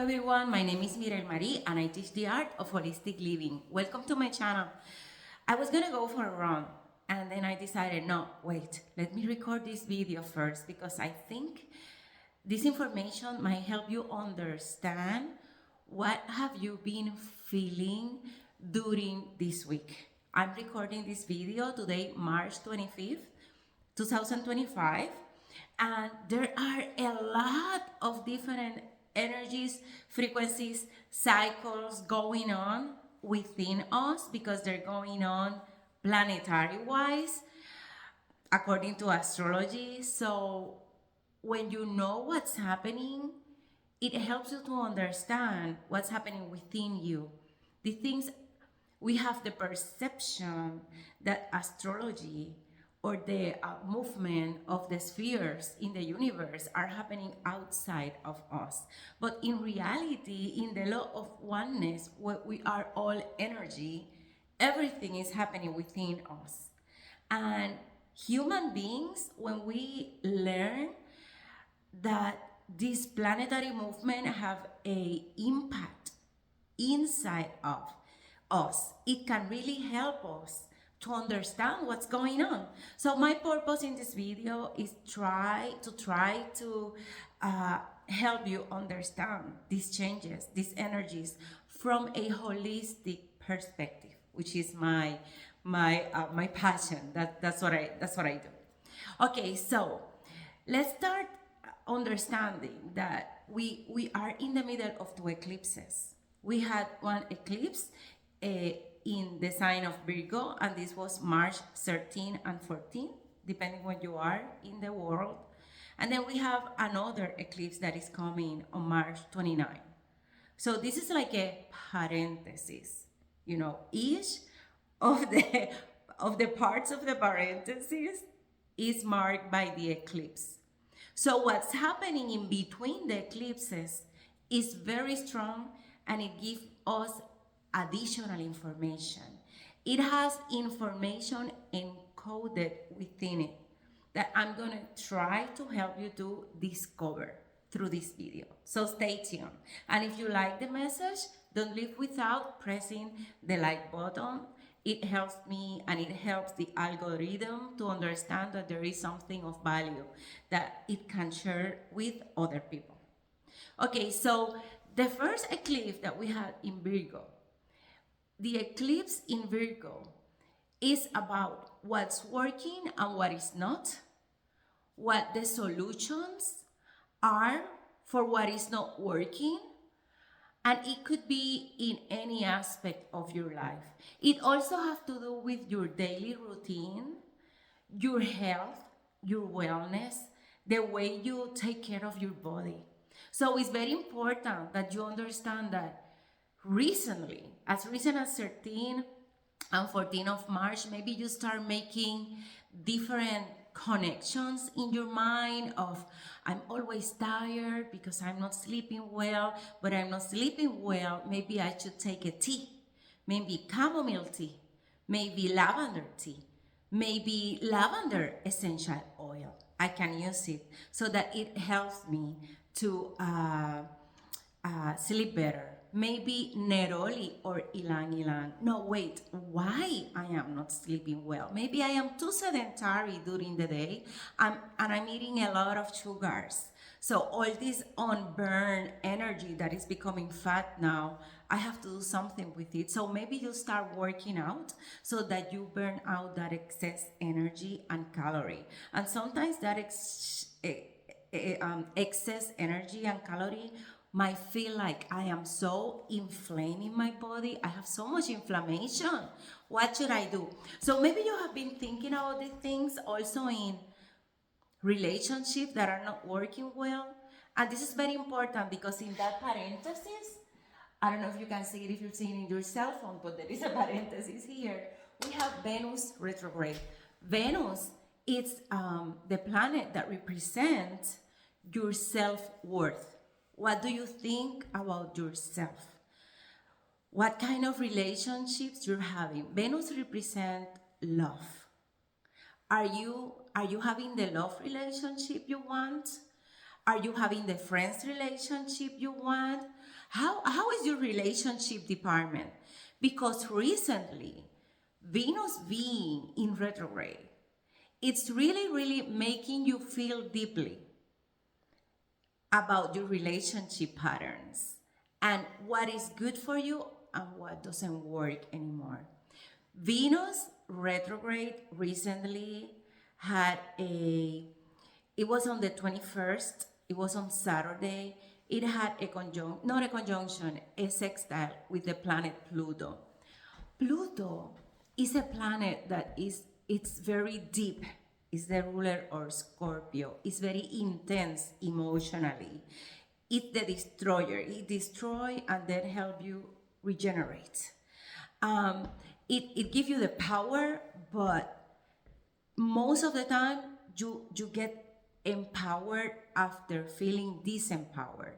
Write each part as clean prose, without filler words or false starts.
everyone, my name is Mirel Marie and I teach the art of holistic living. Welcome to my channel. I was gonna go for a run and then I decided, no, wait, let me record this video first because I think this information might help you understand what have you been feeling during this week. I'm recording this video today, March 25th, 2025, and there are a lot of different energies, frequencies, cycles going on within us because they're going on planetary wise according to astrology. So when you know what's happening, it helps you to understand what's happening within you. The things we have the perception that astrology or the movement of the spheres in the universe are happening outside of us. But in reality, in the law of oneness, where we are all energy, everything is happening within us. And human beings, when we learn that this planetary movement have a impact inside of us, it can really help us to understand what's going on. So my purpose in this video is try to help you understand these changes, these energies from a holistic perspective, which is my passion. That's what I do. Okay, so let's start understanding that we are in the middle of two eclipses. We had one eclipse in the sign of Virgo, and this was March 13 and 14, depending when you are in the world. And then we have another eclipse that is coming on March 29. So this is like a parenthesis, each of the parts of the parenthesis is marked by the eclipse. So what's happening in between the eclipses is very strong, and it gives us additional information. It has information encoded within it that I'm going to try to help you to discover through this video. So stay tuned. And if you like the message, don't leave without pressing the like button. It helps me and it helps the algorithm to understand that there is something of value that it can share with other people. Okay, so the first eclipse that we had in Virgo, the eclipse in Virgo is about what's working and what is not, what the solutions are for what is not working, and it could be in any aspect of your life. It also has to do with your daily routine, your health, your wellness, the way you take care of your body. So it's very important that you understand that recently, as recent as 13 and 14 of March, maybe you start making different connections in your mind of, I'm always tired because I'm not sleeping well, but I'm not sleeping well, maybe I should take a tea, maybe chamomile tea, maybe lavender tea, maybe lavender essential oil. I can use it so that it helps me to sleep better. Maybe neroli or ilang ilang. No, wait, why I am not sleeping well? Maybe I am too sedentary during the day and I'm eating a lot of sugars. So all this unburned energy that is becoming fat now, I have to do something with it. So maybe you start working out so that you burn out that excess energy and calorie. And sometimes that excess energy and calorie might feel like I am so inflamed in my body. I have so much inflammation. What should I do? So maybe you have been thinking about these things also in relationships that are not working well. And this is very important because in that parenthesis, I don't know if you can see it if you're seeing it in your cell phone, but there is a parenthesis here. We have Venus retrograde. Venus is the planet that represents your self-worth. What do you think about yourself? What kind of relationships you're having? Venus represents love. Are you having the love relationship you want? Are you having the friends relationship you want? How is your relationship department? Because recently, Venus being in retrograde, it's really, really making you feel deeply about your relationship patterns and what is good for you and what doesn't work anymore. Venus retrograde recently had it was on the 21st, it was on Saturday. It had not a conjunction, a sextile with the planet Pluto. Pluto is a planet that it's very deep. It's the ruler of Scorpio. It's very intense emotionally. It's the destroyer. It destroy and then help you regenerate. Um, it gives you the power, but most of the time you get empowered after feeling disempowered.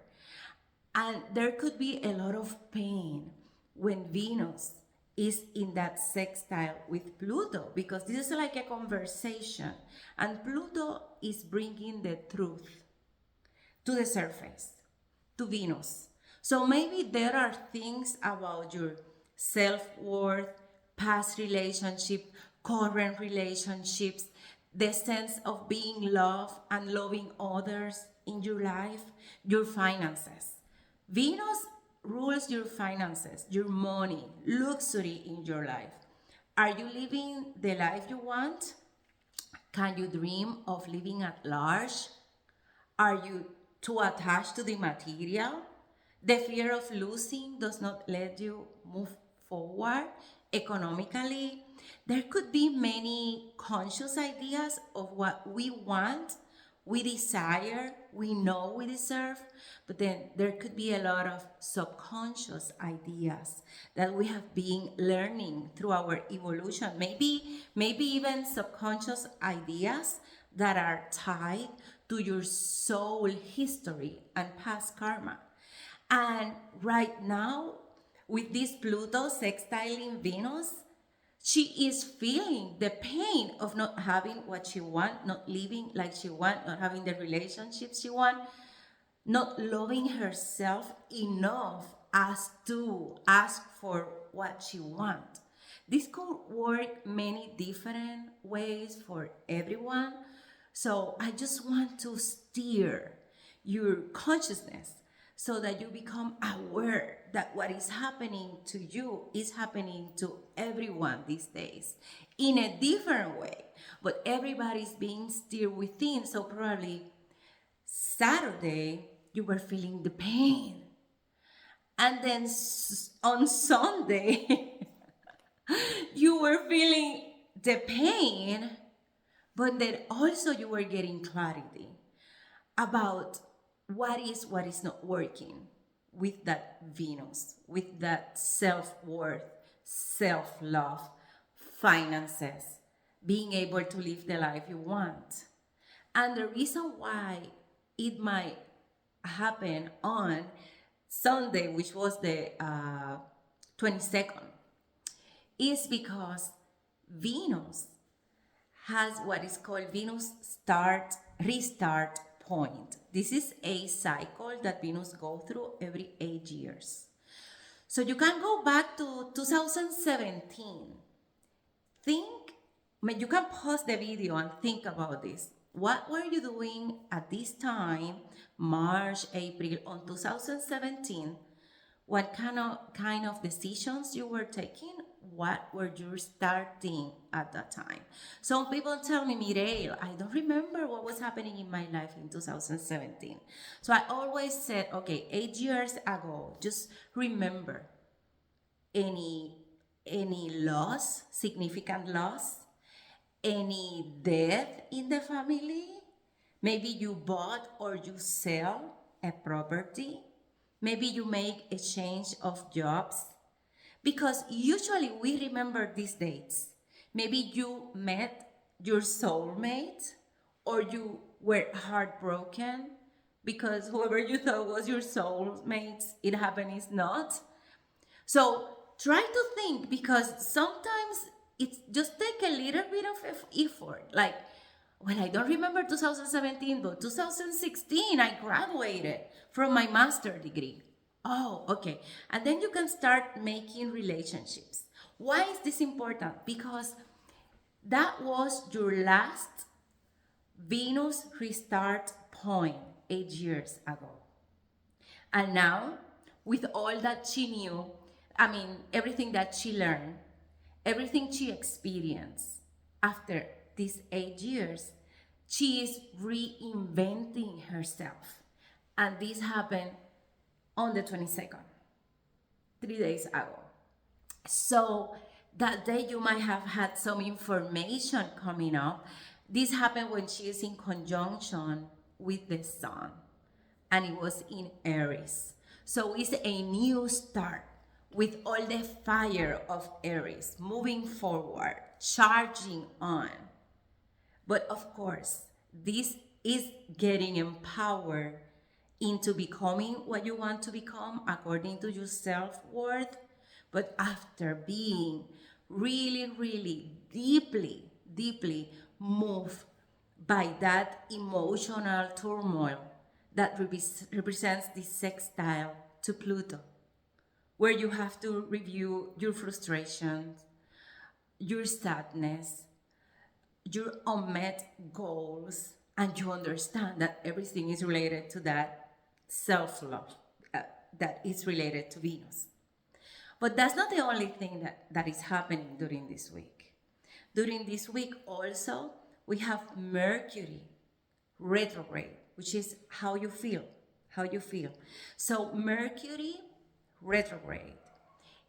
And there could be a lot of pain when Venus is in that sextile with Pluto, because this is like a conversation, and Pluto is bringing the truth to the surface, to Venus. So maybe there are things about your self-worth, past relationship, current relationships, the sense of being loved and loving others in your life, your finances. Venus rules your finances, your money, luxury in your life. Are you living the life you want? Can you dream of living at large? Are you too attached to the material? The fear of losing does not let you move forward economically. There could be many conscious ideas of what we want, we desire, we know we deserve, but then there could be a lot of subconscious ideas that we have been learning through our evolution. Maybe even subconscious ideas that are tied to your soul history and past karma. And right now, with this Pluto sextiling Venus, she is feeling the pain of not having what she wants, not living like she wants, not having the relationships she wants, not loving herself enough as to ask for what she wants. This could work many different ways for everyone. So I just want to steer your consciousness so that you become aware that what is happening to you is happening to everyone these days in a different way. But everybody's being steered within. So probably Saturday, you were feeling the pain. And then on Sunday, you were feeling the pain, but then also you were getting clarity about what is not working with that Venus, with that self-worth, self-love, finances, being able to live the life you want. And the reason why it might happen on Sunday, which was the 22nd, is because Venus has what is called Venus restart point. This is a cycle that Venus goes through every 8 years. So you can go back to 2017. You can pause the video and think about this. What were you doing at this time, March, April, on 2017? What kind of decisions you were taking? What were you starting at that time? Some people tell me, Mireille, I don't remember what was happening in my life in 2017. So I always said, okay, 8 years ago, just remember any loss, significant loss, any death in the family. Maybe you bought or you sell a property. Maybe you make a change of jobs. Because usually we remember these dates. Maybe you met your soulmate or you were heartbroken because whoever you thought was your soulmate, it happened is not. So try to think, because sometimes it just take a little bit of effort. Like, well, I don't remember 2017, but 2016 I graduated from my master's degree. Oh, okay. And then you can start making relationships. Why is this important? Because that was your last Venus restart point 8 years ago. And now, with all that she knew, I mean, everything that she learned, everything she experienced after these 8 years, she is reinventing herself. And this happened on the 22nd, 3 days ago. So that day you might have had some information coming up. This happened when she is in conjunction with the sun, and it was in Aries. So it's a new start with all the fire of Aries moving forward, charging on. But of course, this is getting empowered into becoming what you want to become according to your self-worth. But after being really, really deeply moved by that emotional turmoil that represents the sextile to Pluto, where you have to review your frustrations, your sadness, your unmet goals, and you understand that everything is related to that self-love that is related to Venus. But that's not the only thing that is happening during this week. During this week also, we have Mercury retrograde, which is how you feel, how you feel. So Mercury retrograde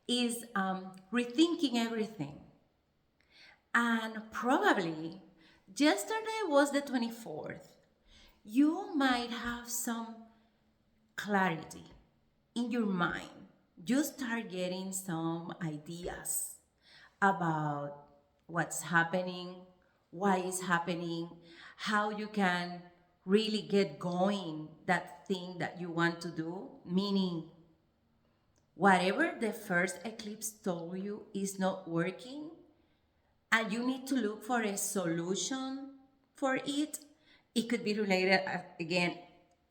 is rethinking everything. And probably yesterday was the 24th. You might have some clarity in your mind. You start getting some ideas about what's happening, why it's happening, how you can really get going that thing that you want to do, meaning whatever the first eclipse told you is not working, and you need to look for a solution for it. It could be related, again,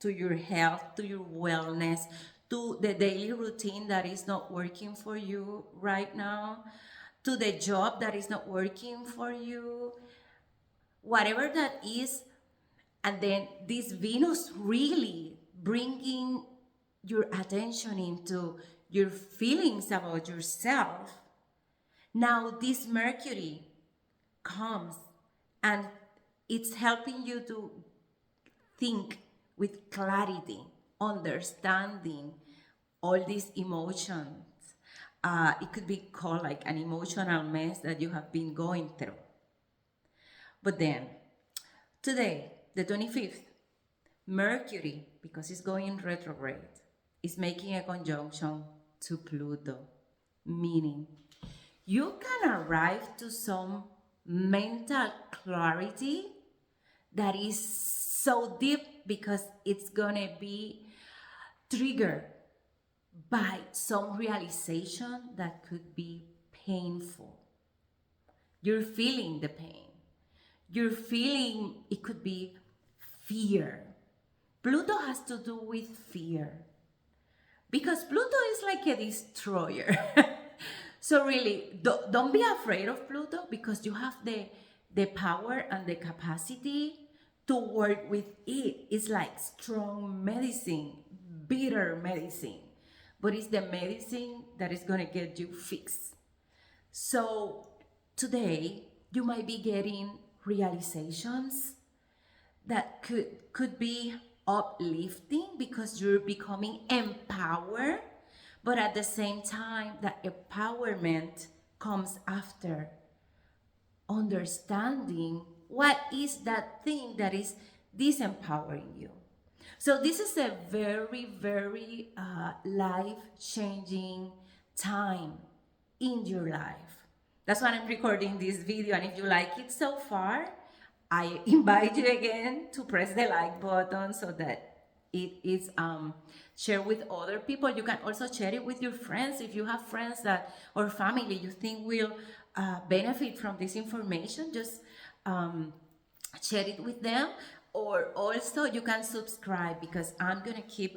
to your health, to your wellness, to the daily routine that is not working for you right now, to the job that is not working for you, whatever that is. And then this Venus really bringing your attention into your feelings about yourself. Now this Mercury comes and it's helping you to think with clarity, understanding all these emotions. It could be called like an emotional mess that you have been going through. But then, today, the 25th, Mercury, because it's going retrograde, is making a conjunction to Pluto, meaning you can arrive to some mental clarity that is so deep because it's gonna be triggered by some realization that could be painful. You're feeling the pain. You're feeling, it could be fear. Pluto has to do with fear because Pluto is like a destroyer. So really, don't be afraid of Pluto because you have the power and the capacity to work with it. It's like strong medicine, bitter medicine, but it's the medicine that is going to get you fixed. So today, you might be getting realizations that could be uplifting because you're becoming empowered, but at the same time that empowerment comes after understanding what is that thing that is disempowering you. So this is a very life-changing time in your life. That's why I'm recording this video, and if you like it so far, I invite you again to press the like button so that it is shared with other people. You can also share it with your friends if you have friends that or family you think will benefit from this information. Just share it with them, or also you can subscribe because I'm gonna keep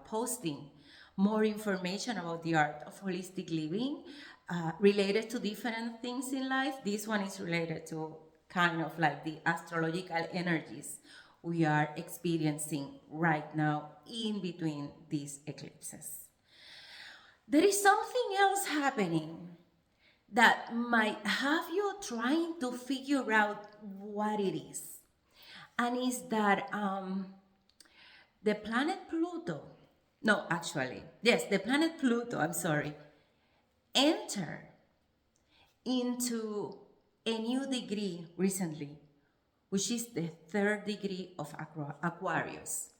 posting more information about the art of holistic living related to different things in life. This one is related to kind of like the astrological energies we are experiencing right now in between these eclipses. There is something else happening that might have you trying to figure out what it is. And is that the planet Pluto, no, actually, yes, the planet Pluto, I'm sorry, enter into a new degree recently, which is the third degree of Aquarius.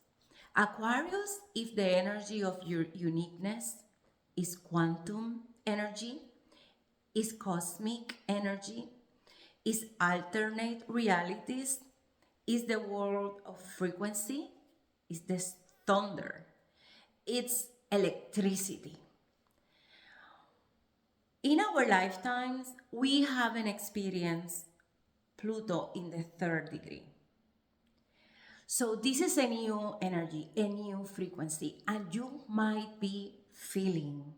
Aquarius is the energy of your uniqueness, is quantum energy, is cosmic energy, is alternate realities, is the world of frequency, is the thunder, it's electricity. In our lifetimes, we haven't experienced Pluto in the third degree. So this is a new energy, a new frequency, and you might be feeling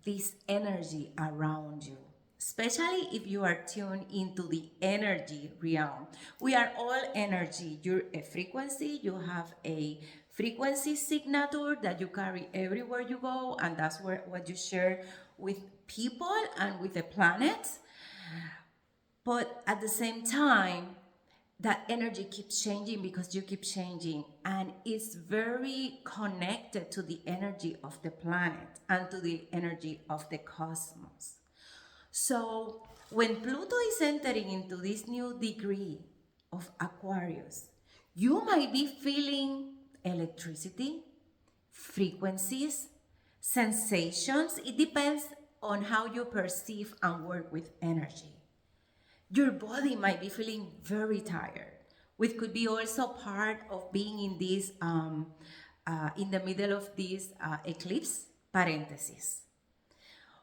this energy around you, especially if you are tuned into the energy realm. We are all energy. You're a frequency, you have a frequency signature that you carry everywhere you go, and that's what you share with people and with the planet. But at the same time, that energy keeps changing because you keep changing, and it's very connected to the energy of the planet and to the energy of the cosmos. So when Pluto is entering into this new degree of Aquarius, you might be feeling electricity, frequencies, sensations. It depends on how you perceive and work with energy. Your body might be feeling very tired, which could be also part of being in this, in the middle of this eclipse, parenthesis.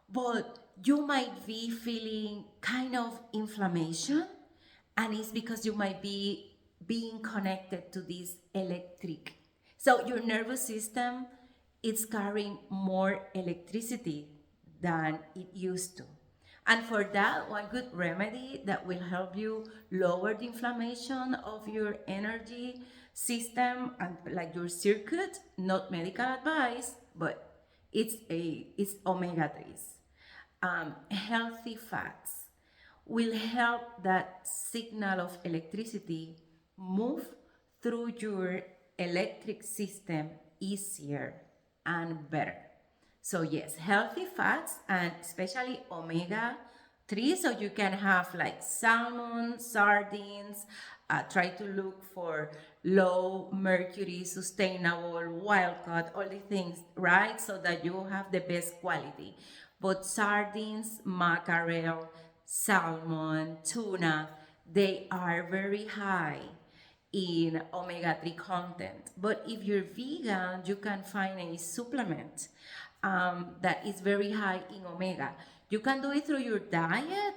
But you might be feeling kind of inflammation, and it's because you might be being connected to this electric. So your nervous system is carrying more electricity than it used to. And for that, one good remedy that will help you lower the inflammation of your energy system and like your circuit, not medical advice, but it's omega-3s. Healthy fats will help that signal of electricity move through your electric system easier and better. So yes, healthy fats and especially omega-3, so you can have like salmon, sardines, try to look for low mercury, sustainable, wild caught, all the things, right? So that you have the best quality. But sardines, mackerel, salmon, tuna, they are very high in omega-3 content. But if you're vegan, you can find a supplement that is very high in omega. You can do it through your diet,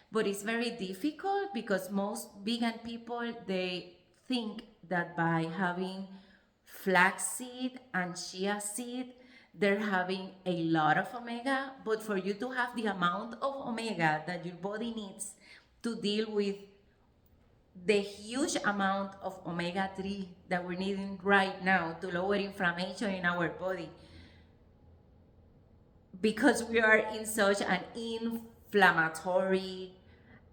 but it's very difficult because most vegan people, they think that by having flaxseed and chia seed, they're having a lot of omega. But for you to have the amount of omega that your body needs to deal with the huge amount of omega-3 that we're needing right now to lower inflammation in our body, because we are in such an inflammatory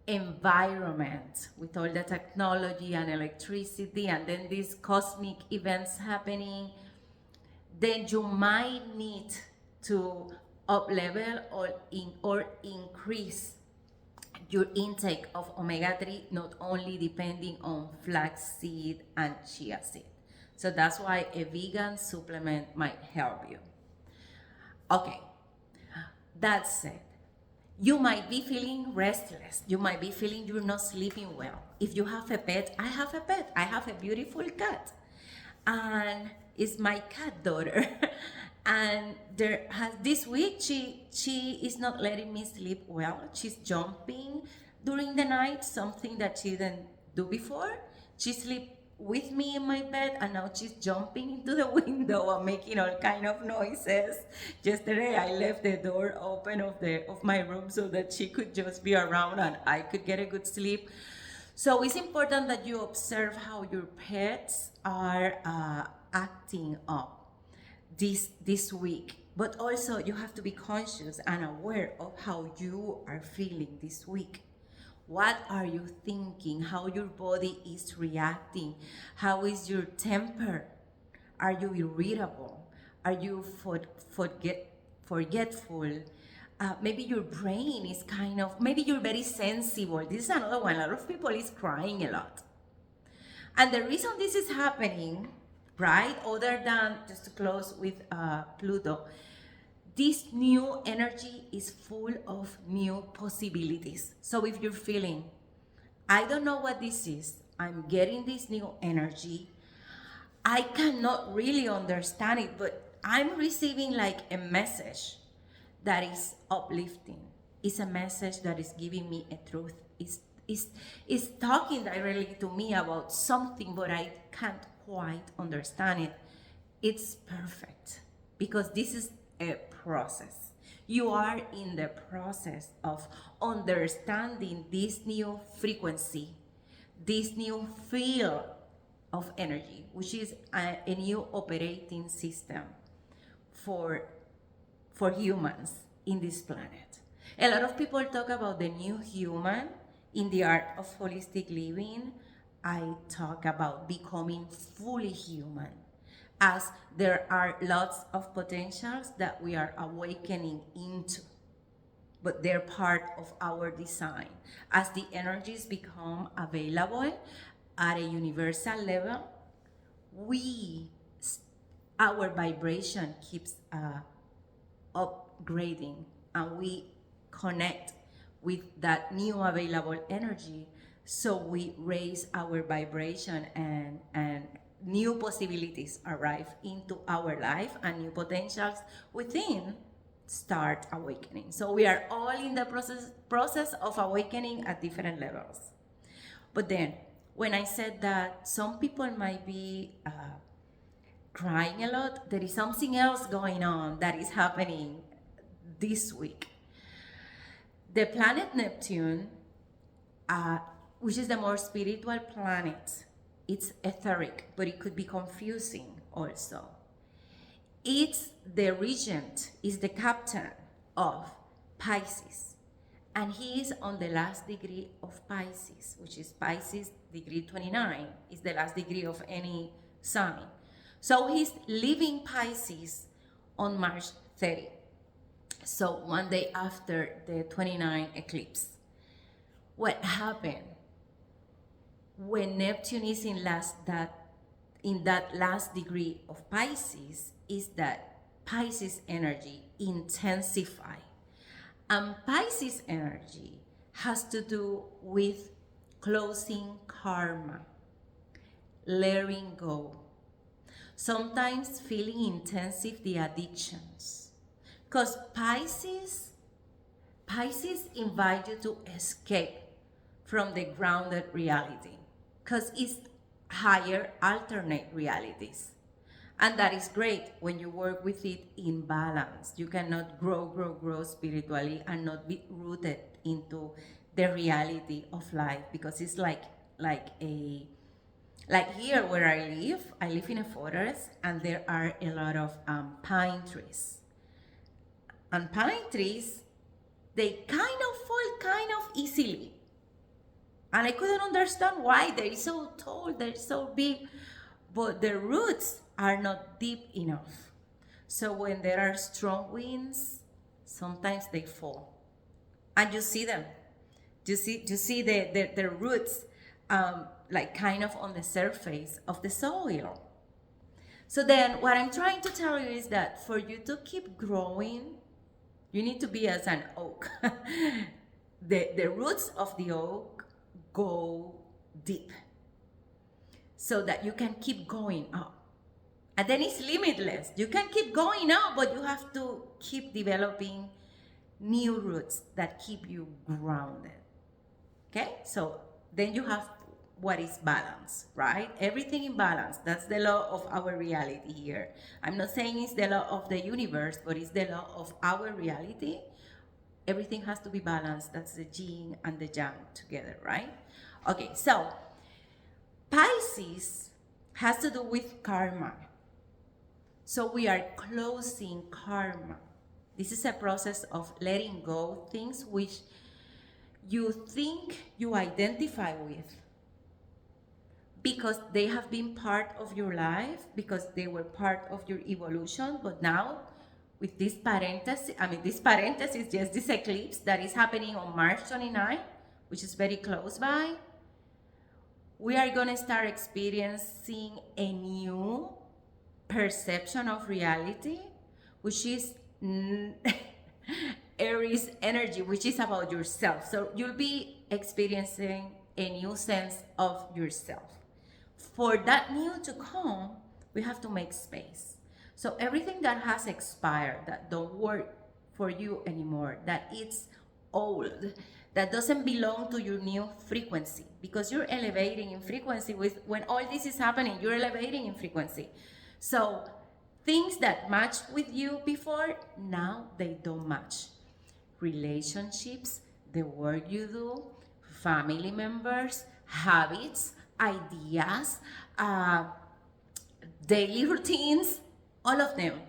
environment with all the technology and electricity and then these cosmic events happening, then you might need to up level or increase your intake of omega-3, not only depending on flaxseed and chia seed. So that's why a vegan supplement might help you. Okay, that said, you might be feeling restless. You might be feeling you're not sleeping well. If you have a pet, I have a pet. I have a beautiful cat. And it's my cat daughter. And this week, she is not letting me sleep well. She's jumping during the night, something that she didn't do before. She sleep with me in my bed, and now she's jumping into the window and making all kind of noises. Yesterday I left the door open of my room so that she could just be around and I could get a good sleep. So it's important that you observe how your pets are acting up this week. But also you have to be conscious and aware of how you are feeling this week. What are you thinking? How your body is reacting? How is your temper? Are you irritable? Are you forgetful? Maybe your brain is maybe you're very sensible. This is another one. A lot of people is crying a lot. And the reason this is happening, right, other than just to close with Pluto, this new energy is full of new possibilities. So if you're feeling, I don't know what this is, I'm getting this new energy, I cannot really understand it, but I'm receiving like a message that is uplifting. It's a message that is giving me a truth. It's talking directly to me about something, but I can't quite understand it. It's perfect because this is a process. You are in the process of understanding this new frequency, this new field of energy, which is a new operating system for humans in this planet. A lot of people talk about the new human in the art of holistic living. I talk about becoming fully human, as there are lots of potentials that we are awakening into, but they're part of our design. As the energies become available at a universal level, our vibration keeps upgrading, and we connect with that new available energy, so we raise our vibration, and new possibilities arrive into our life, and new potentials within start awakening. So we are all in the process of awakening at different levels. But then, when I said that some people might be crying a lot, there is something else going on that is happening this week. The planet Neptune, which is the more spiritual planet, it's etheric, but it could be confusing also. It's the regent, is the captain of Pisces, and he is on the last degree of Pisces, which is Pisces degree 29, is the last degree of any sign. So he's leaving Pisces on March 30. So one day after the 29 eclipse. What happened when Neptune is in that last degree of Pisces is that Pisces energy intensify. And Pisces energy has to do with closing karma, letting go. Sometimes feeling intensive the addictions. Because Pisces invite you to escape from the grounded reality. Because it's higher alternate realities. And that is great when you work with it in balance. You cannot grow spiritually and not be rooted into the reality of life, because it's like here where I live in a forest, and there are a lot of pine trees. And pine trees, they kind of fall easily. And I couldn't understand why. They're so tall, they're so big, but their roots are not deep enough. So when there are strong winds, sometimes they fall. And you see them. You see the roots like kind of on the surface of the soil. So then what I'm trying to tell you is that for you to keep growing, you need to be as an oak. The roots of the oak go deep so that you can keep going up. And then it's limitless. You can keep going up, but you have to keep developing new roots that keep you grounded. Okay? So then you have what is balance, right? Everything in balance. That's the law of our reality here. I'm not saying it's the law of the universe, but it's the law of our reality. Everything has to be balanced. That's the yin and the yang together, right? Okay, so Pisces has to do with karma. So we are closing karma. This is a process of letting go things which you think you identify with because they have been part of your life, because they were part of your evolution, but now with this parenthesis, just this eclipse that is happening on March 29, which is very close by, we are going to start experiencing a new perception of reality, which is Aries energy, which is about yourself. So you'll be experiencing a new sense of yourself. For that new to come, we have to make space. So everything that has expired, that don't work for you anymore, that it's old, that doesn't belong to your new frequency, because you're elevating in frequency with, when all this is happening, you're elevating in frequency. So things that matched with you before, now they don't match. Relationships, the work you do, family members, habits, ideas, daily routines, all of them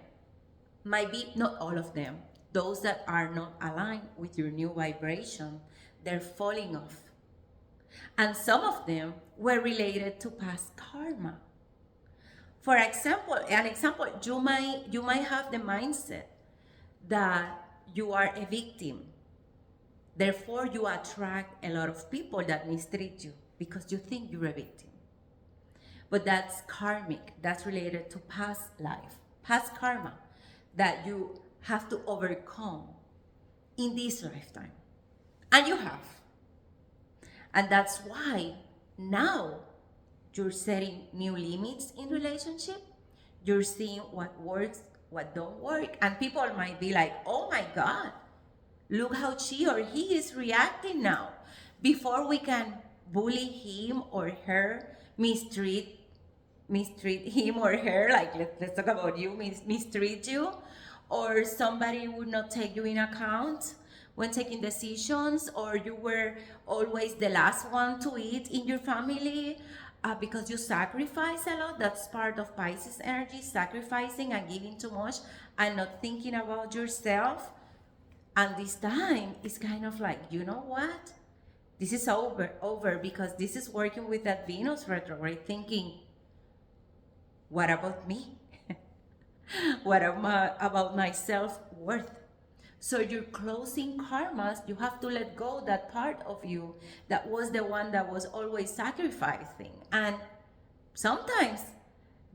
might be, not all of them, those that are not aligned with your new vibration, they're falling off. And some of them were related to past karma. For example, you might have the mindset that you are a victim. Therefore, you attract a lot of people that mistreat you because you think you're a victim. But that's karmic. That's related to past life, past karma that you have to overcome in this lifetime. And you have. And that's why now you're setting new limits in relationship. You're seeing what works, what don't work. And people might be like, oh my God, look how she or he is reacting now. Before we can bully him or her, mistreat him or her, like let's talk about you, mistreat you, or somebody would not take you in account when taking decisions, or you were always the last one to eat in your family because you sacrifice a lot. That's part of Pisces energy, sacrificing and giving too much and not thinking about yourself. And this time it's kind of like, you know what? This is over because this is working with that Venus retrograde, thinking, what about me? What about my self-worth? So you're closing karmas. You have to let go that part of you that was the one that was always sacrificing. And sometimes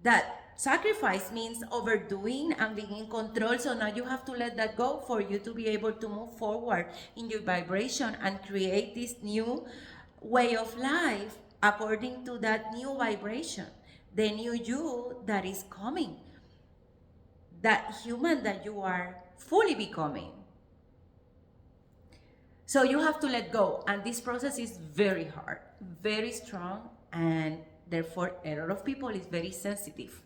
that sacrifice means overdoing and being in control. So now you have to let that go for you to be able to move forward in your vibration and create this new way of life according to that new vibration, the new you that is coming, that human that you are fully becoming. So you have to let go, and this process is very hard, very strong, and therefore a lot of people is very sensitive.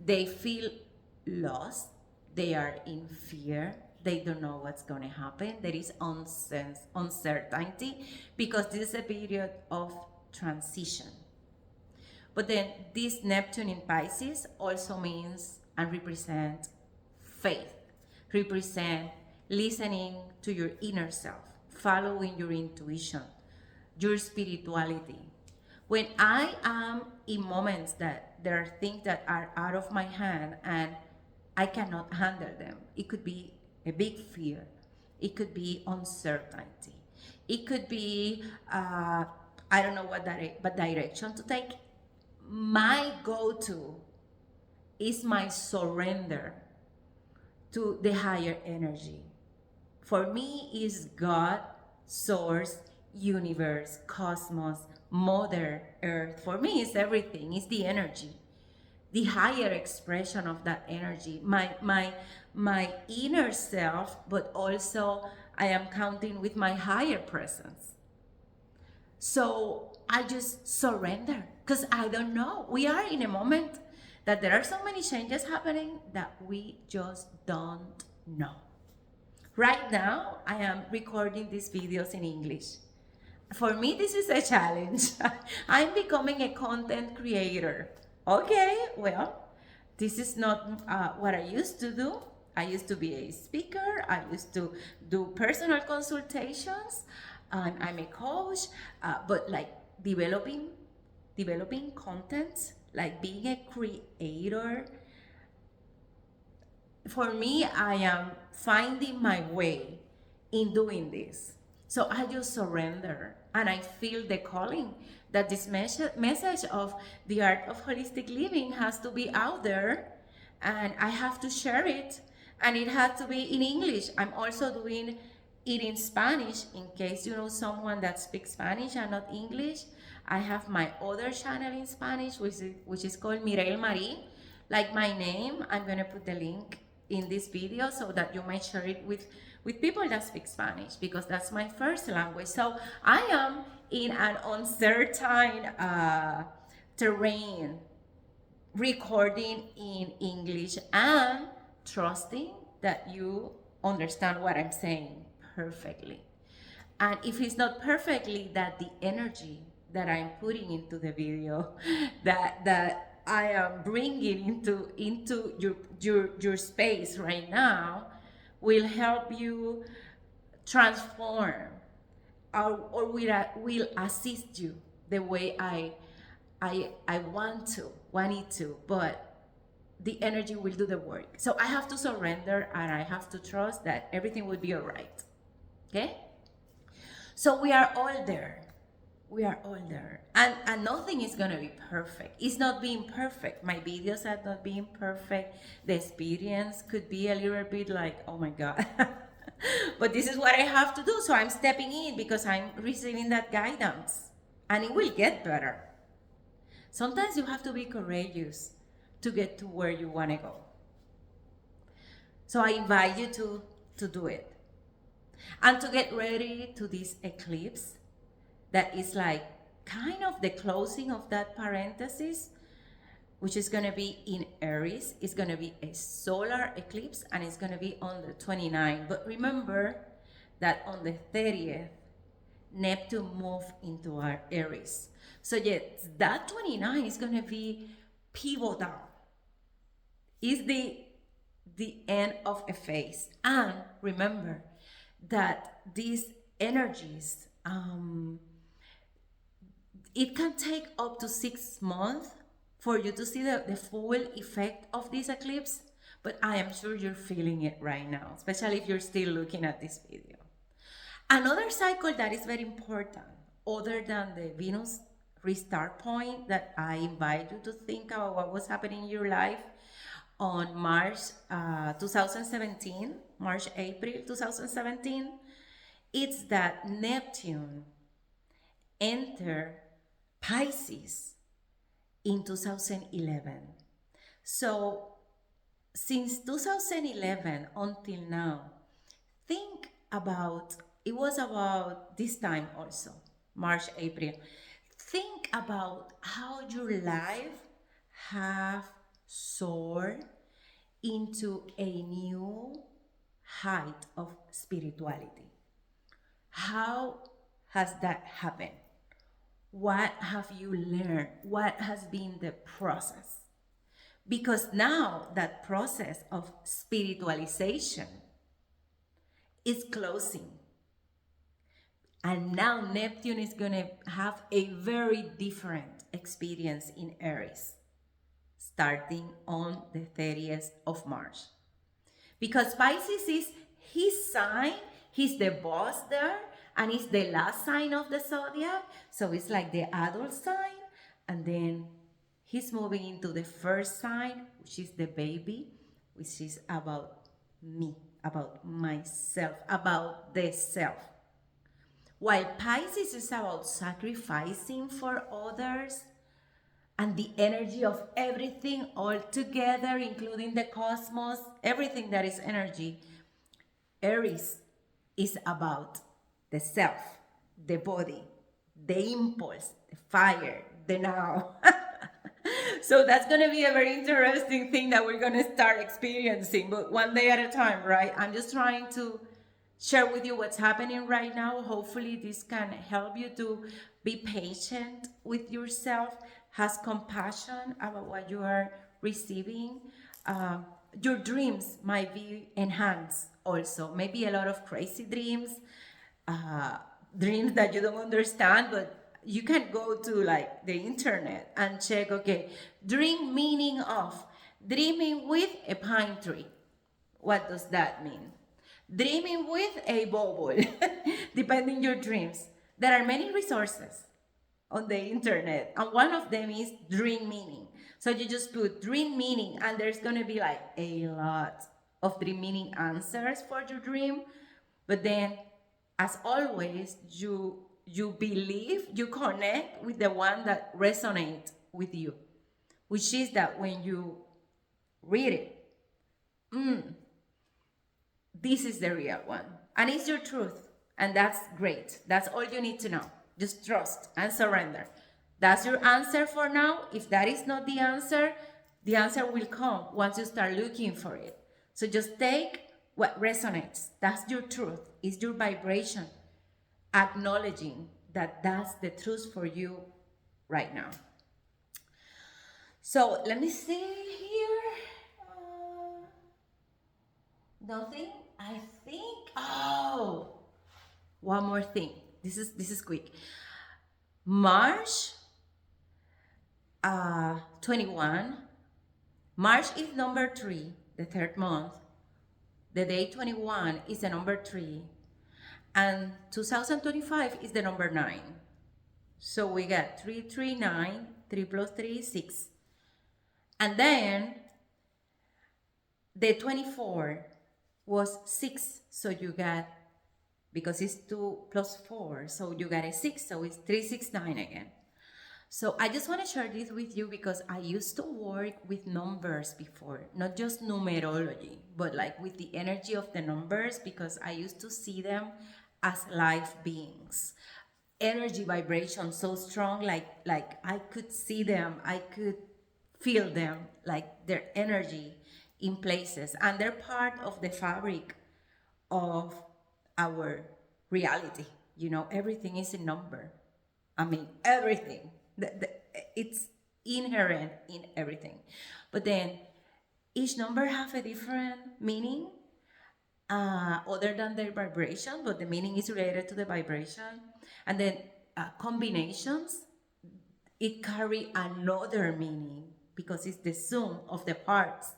They feel lost, they are in fear, they don't know what's going to happen. There is uncertainty because this is a period of transition. But then this Neptune in Pisces also means and represent faith, represent listening to your inner self, following your intuition, your spirituality. When I am in moments that there are things that are out of my hand and I cannot handle them, it could be a big fear, it could be uncertainty, it could be I don't know what direction to take. My go-to is my surrender to the higher energy. For me, is God, source, universe, cosmos, mother, earth. For me, it's everything. It's the energy, the higher expression of that energy, my inner self, but also I am counting with my higher presence. So I just surrender because I don't know. We are in a moment that there are so many changes happening that we just don't know. Right now, I am recording these videos in English. For me, this is a challenge. I'm becoming a content creator. Okay, well, this is not what I used to do. I used to be a speaker. I used to do personal consultations. I'm a coach, but like developing content, like being a creator. For me, I am finding my way in doing this. So I just surrender and I feel the calling that this message of the art of holistic living has to be out there and I have to share it, and it has to be in English. I'm also doing it in Spanish in case you know someone that speaks Spanish and not English. I have my other channel in Spanish, which is called Mireille Marie, like my name. I'm going to put the link in this video so that you might share it with people that speak Spanish, because that's my first language. So I am in an uncertain terrain, recording in English and trusting that you understand what I'm saying perfectly. And if it's not perfectly, that the energy that I'm putting into the video, that I am bringing into your space right now, will help you transform, or will assist you the way I want it to, but the energy will do the work. So I have to surrender and I have to trust that everything will be all right. Okay? So we are all there. We are all there. And nothing is going to be perfect. It's not being perfect. My videos are not being perfect. The experience could be a little bit like, oh my God. But this is what I have to do. So I'm stepping in because I'm receiving that guidance. And it will get better. Sometimes you have to be courageous to get to where you want to go. So I invite you to do it. And to get ready to this eclipse, that is like kind of the closing of that parenthesis, which is going to be in Aries. It's going to be a solar eclipse and it's going to be on the 29th. But remember that on the 30th, Neptune moved into our Aries. So yes, that 29 is going to be pivotal. It's the end of a phase. And remember that these energies, it can take up to 6 months for you to see the full effect of this eclipse, but I am sure you're feeling it right now, especially if you're still looking at this video. Another cycle that is very important, other than the Venus restart point, that I invite you to think about what was happening in your life on March 2017, April 2017, it's that Neptune entered Pisces in 2011. So since 2011 until now, think about, it was about this time also, March, April. Think about how your life have soared into a new height of spirituality. How has that happened? What have you learned? What has been the process? Because now that process of spiritualization is closing. And now Neptune is going to have a very different experience in Aries, starting on the 30th of March. Because Pisces is his sign, he's the boss there, and it's the last sign of the zodiac. So it's like the adult sign, and then he's moving into the first sign, which is the baby, which is about me, about myself, about the self. While Pisces is about sacrificing for others and the energy of everything all together, including the cosmos, everything that is energy, Aries is about the self, the body, the impulse, the fire, the now. So that's going to be a very interesting thing that we're going to start experiencing, but one day at a time, right? I'm just trying to share with you what's happening right now. Hopefully, this can help you to be patient with yourself, has compassion about what you are receiving. Uh, your dreams might be enhanced also. Maybe a lot of crazy dreams, uh, dreams that you don't understand, but you can go to like the internet and check, okay, dream meaning of dreaming with a pine tree. What does that mean? Dreaming with a bubble, depending your dreams. There are many resources on the internet, and one of them is dream meaning. So you just put dream meaning, and there's gonna be like a lot of dream meaning answers for your dream. But then, as always, you believe, you connect with the one that resonates with you, which is that when you read it, this is the real one. And it's your truth. And that's great. That's all you need to know. Just trust and surrender. That's your answer for now. If that is not the answer will come once you start looking for it. So just take what resonates. That's your truth. It's your vibration. Acknowledging that that's the truth for you right now. So let me see here. Nothing. I think. Oh, one more thing. This is quick. March 21. March is number 3, the third month. The day 21 is the number 3, and 2025 is the number 9. So we got 339. 3 plus 3 is 6, and then the 24 was 6, so you got, because it's 2 plus 4, so you got a 6, so it's 369 again. So I just want to share this with you because I used to work with numbers before, not just numerology, but like with the energy of the numbers, because I used to see them as life beings. Energy vibration so strong, like I could see them, I could feel them, like their energy in places, and they're part of the fabric of our reality. You know, everything is a number. I mean, everything. It's inherent in everything. But then each number have a different meaning, other than their vibration, but the meaning is related to the vibration. And then combinations, it carry another meaning because it's the sum of the parts.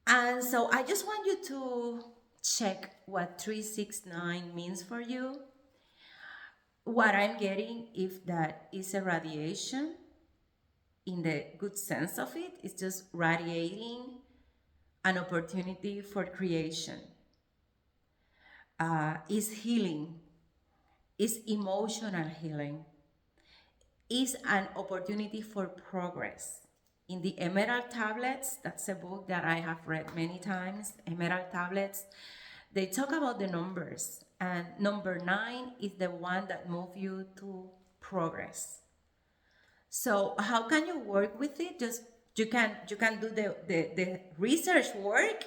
And so I just want you to check what 369 means for you. What I'm getting, if that is a radiation, in the good sense of it, it's just radiating an opportunity for creation. Is healing, is emotional healing, is an opportunity for progress. In the Emerald Tablets, that's a book that I have read many times, Emerald Tablets, they talk about the numbers, and number 9 is the one that moves you to progress. So how can you work with it? Just you can do the research work,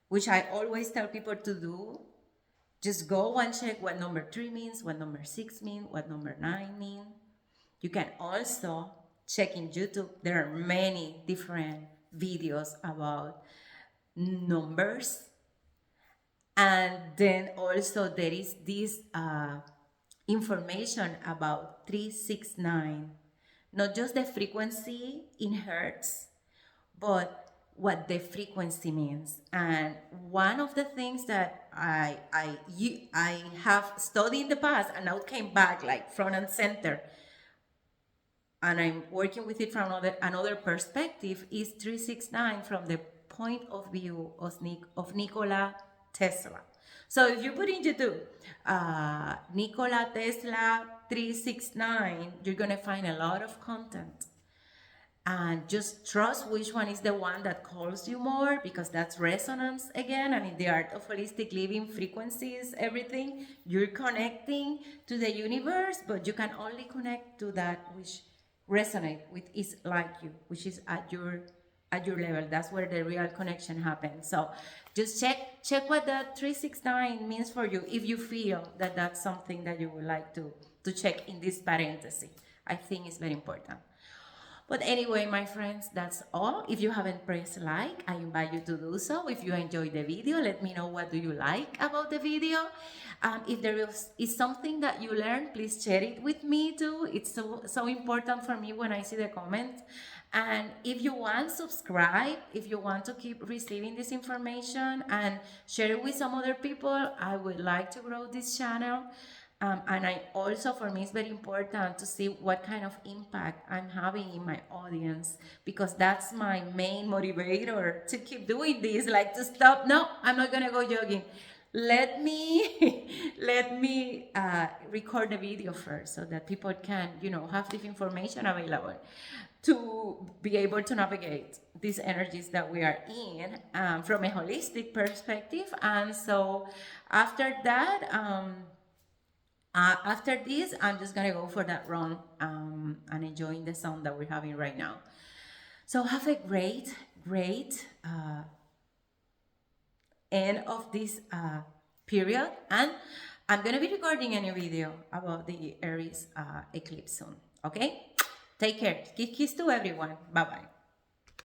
which I always tell people to do. Just go and check what number 3 means, what number 6 means, what number 9 means. You can also check in YouTube. There are many different videos about numbers. And then also there is this information about 369. Not just the frequency in hertz, but what the frequency means. And one of the things that I have studied in the past and now came back like front and center, and I'm working with it from another perspective, is 369 from the point of view of Nikola Tesla. So if you put in YouTube Nikola Tesla 369, you're going to find a lot of content. and just trust which one is the one that calls you more, because that's resonance again. And in the art of holistic living, frequency is everything. You're connecting to the universe, but you can only connect to that which resonate with, is like you, which is at your level. That's where the real connection happens. So just check what that 369 means for you, if you feel that that's something that you would like to check in this parenthesis. I think it's very important. But anyway, my friends, that's all. If you haven't pressed like, I invite you to do so. If you enjoyed the video, let me know what do you like about the video. If there is something that you learned, please share it with me too. It's so important for me when I see the comments. And if you want, subscribe. If you want to keep receiving this information and share it with some other people, I would like to grow this channel. And I also, for me, it's very important to see what kind of impact I'm having in my audience, because that's my main motivator to keep doing this. Like, to stop, no, I'm not gonna go jogging. Let me record the video first, so that people can, have this information available to be able to navigate these energies that we are in, from a holistic perspective. And so after that, after this, I'm just gonna go for that run, and enjoying the sun that we're having right now. So have a great end of this period, and I'm gonna be recording a new video about the Aries eclipse soon. Okay, take care. Kiss to everyone. Bye bye.